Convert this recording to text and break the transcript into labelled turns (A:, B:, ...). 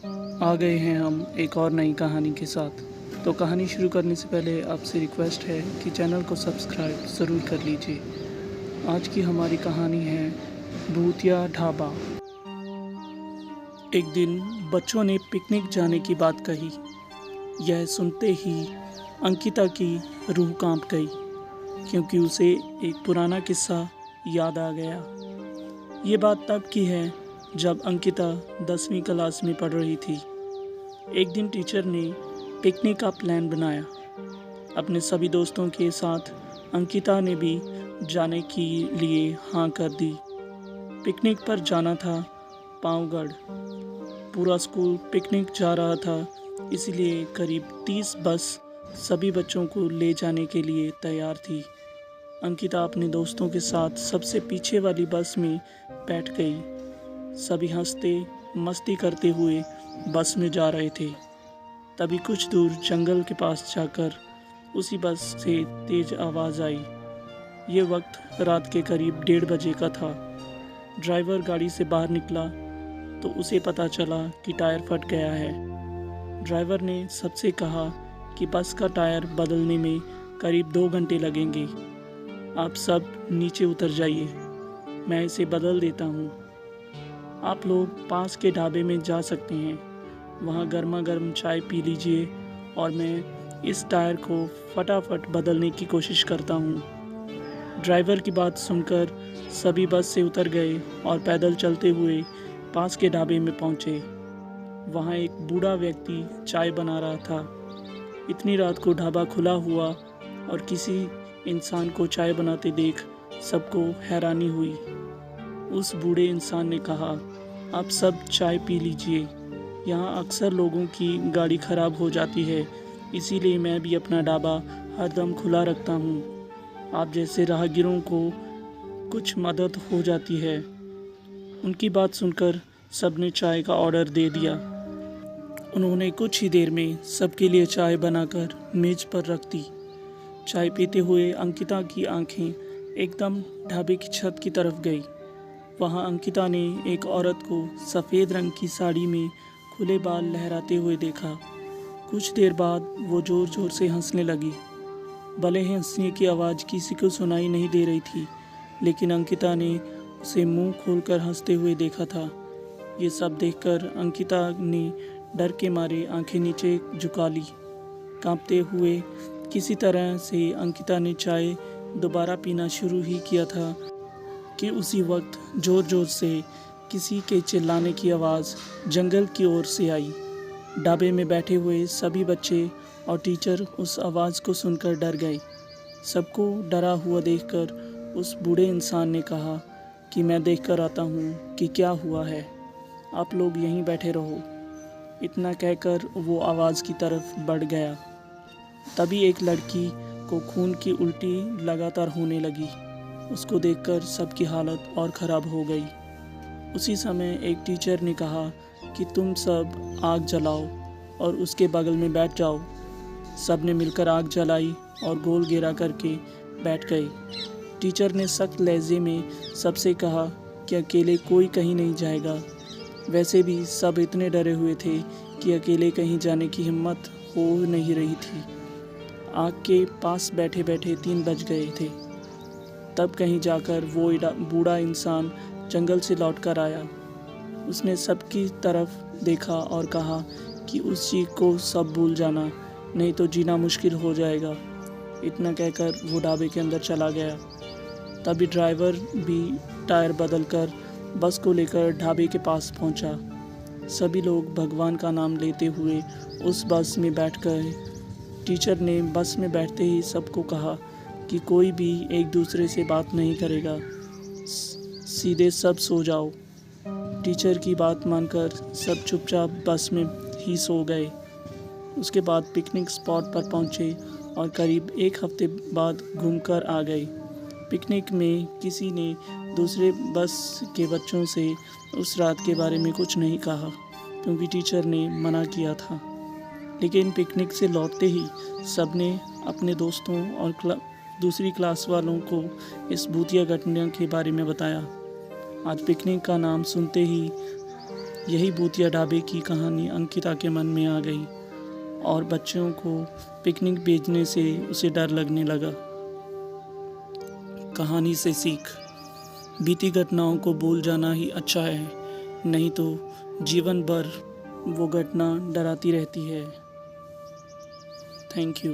A: आ गए हैं हम एक और नई कहानी के साथ। तो कहानी शुरू करने से पहले आपसे रिक्वेस्ट है कि चैनल को सब्सक्राइब ज़रूर कर लीजिए। आज की हमारी कहानी है भूतिया ढाबा। एक दिन बच्चों ने पिकनिक जाने की बात कही। यह सुनते ही अंकिता की रूह कांप गई, क्योंकि उसे एक पुराना किस्सा याद आ गया। ये बात तब की है जब अंकिता 10वीं क्लास में पढ़ रही थी। एक दिन टीचर ने पिकनिक का प्लान बनाया। अपने सभी दोस्तों के साथ अंकिता ने भी जाने के लिए हाँ कर दी। पिकनिक पर जाना था पावगढ़। पूरा स्कूल पिकनिक जा रहा था, इसलिए करीब 30 बस सभी बच्चों को ले जाने के लिए तैयार थी। अंकिता अपने दोस्तों के साथ सबसे पीछे वाली बस में बैठ गई। सभी हंसते मस्ती करते हुए बस में जा रहे थे। तभी कुछ दूर जंगल के पास जाकर उसी बस से तेज आवाज़ आई। ये वक्त रात के करीब 1:30 बजे का था। ड्राइवर गाड़ी से बाहर निकला तो उसे पता चला कि टायर फट गया है। ड्राइवर ने सबसे कहा कि बस का टायर बदलने में करीब 2 घंटे लगेंगे। आप सब नीचे उतर जाइए, मैं इसे बदल देता हूँ। आप लोग पास के ढाबे में जा सकते हैं, वहाँ गर्मा गर्म चाय पी लीजिए और मैं इस टायर को फटाफट बदलने की कोशिश करता हूँ। ड्राइवर की बात सुनकर सभी बस से उतर गए और पैदल चलते हुए पास के ढाबे में पहुँचे। वहाँ एक बूढ़ा व्यक्ति चाय बना रहा था। इतनी रात को ढाबा खुला हुआ और किसी इंसान को चाय बनाते देख सबको हैरानी हुई। उस बूढ़े इंसान ने कहा, आप सब चाय पी लीजिए, यहाँ अक्सर लोगों की गाड़ी ख़राब हो जाती है, इसीलिए मैं भी अपना ढाबा हरदम खुला रखता हूँ। आप जैसे राहगीरों को कुछ मदद हो जाती है। उनकी बात सुनकर सबने चाय का ऑर्डर दे दिया। उन्होंने कुछ ही देर में सबके लिए चाय बनाकर मेज़ पर रख दी। चाय पीते हुए अंकिता की आंखें एकदम ढाबे की छत की तरफ गई। वहाँ अंकिता ने एक औरत को सफ़ेद रंग की साड़ी में खुले बाल लहराते हुए देखा। कुछ देर बाद वो ज़ोर ज़ोर से हंसने लगी। भले ही हंसने की आवाज़ किसी को सुनाई नहीं दे रही थी, लेकिन अंकिता ने उसे मुंह खोलकर हंसते हुए देखा था। ये सब देखकर अंकिता ने डर के मारे आंखें नीचे झुका ली। कांपते हुए किसी तरह से अंकिता ने चाय दोबारा पीना शुरू ही किया था कि उसी वक्त ज़ोर ज़ोर से किसी के चिल्लाने की आवाज़ जंगल की ओर से आई। ढाबे में बैठे हुए सभी बच्चे और टीचर उस आवाज़ को सुनकर डर गए। सबको डरा हुआ देखकर उस बूढ़े इंसान ने कहा कि मैं देखकर आता हूँ कि क्या हुआ है, आप लोग यहीं बैठे रहो। इतना कहकर वो आवाज़ की तरफ बढ़ गया। तभी एक लड़की को खून की उल्टी लगातार होने लगी। उसको देखकर सबकी हालत और ख़राब हो गई। उसी समय एक टीचर ने कहा कि तुम सब आग जलाओ और उसके बगल में बैठ जाओ। सब ने मिलकर आग जलाई और गोल घेरा करके बैठ गए। टीचर ने सख्त लहजे में सबसे कहा कि अकेले कोई कहीं नहीं जाएगा। वैसे भी सब इतने डरे हुए थे कि अकेले कहीं जाने की हिम्मत हो नहीं रही थी। आग के पास बैठे बैठे 3 बज गए थे। तब कहीं जाकर वो बूढ़ा इंसान जंगल से लौट कर आया। उसने सबकी तरफ देखा और कहा कि उस चीज़ को सब भूल जाना, नहीं तो जीना मुश्किल हो जाएगा। इतना कहकर वो ढाबे के अंदर चला गया। तभी ड्राइवर भी टायर बदलकर बस को लेकर ढाबे के पास पहुंचा। सभी लोग भगवान का नाम लेते हुए उस बस में बैठ गए। टीचर ने बस में बैठते ही सबको कहा कि कोई भी एक दूसरे से बात नहीं करेगा, सीधे सब सो जाओ। टीचर की बात मानकर सब चुपचाप बस में ही सो गए। उसके बाद पिकनिक स्पॉट पर पहुंचे और करीब 1 हफ्ते बाद घूमकर आ गए। पिकनिक में किसी ने दूसरे बस के बच्चों से उस रात के बारे में कुछ नहीं कहा, क्योंकि टीचर ने मना किया था। लेकिन पिकनिक से लौटते ही सबने अपने दोस्तों और दूसरी क्लास वालों को इस भूतिया घटना के बारे में बताया। आज पिकनिक का नाम सुनते ही यही भूतिया ढाबे की कहानी अंकिता के मन में आ गई और बच्चों को पिकनिक भेजने से उसे डर लगने लगा। कहानी से सीख, बीती घटनाओं को भूल जाना ही अच्छा है, नहीं तो जीवन भर वो घटना डराती रहती है। Thank you.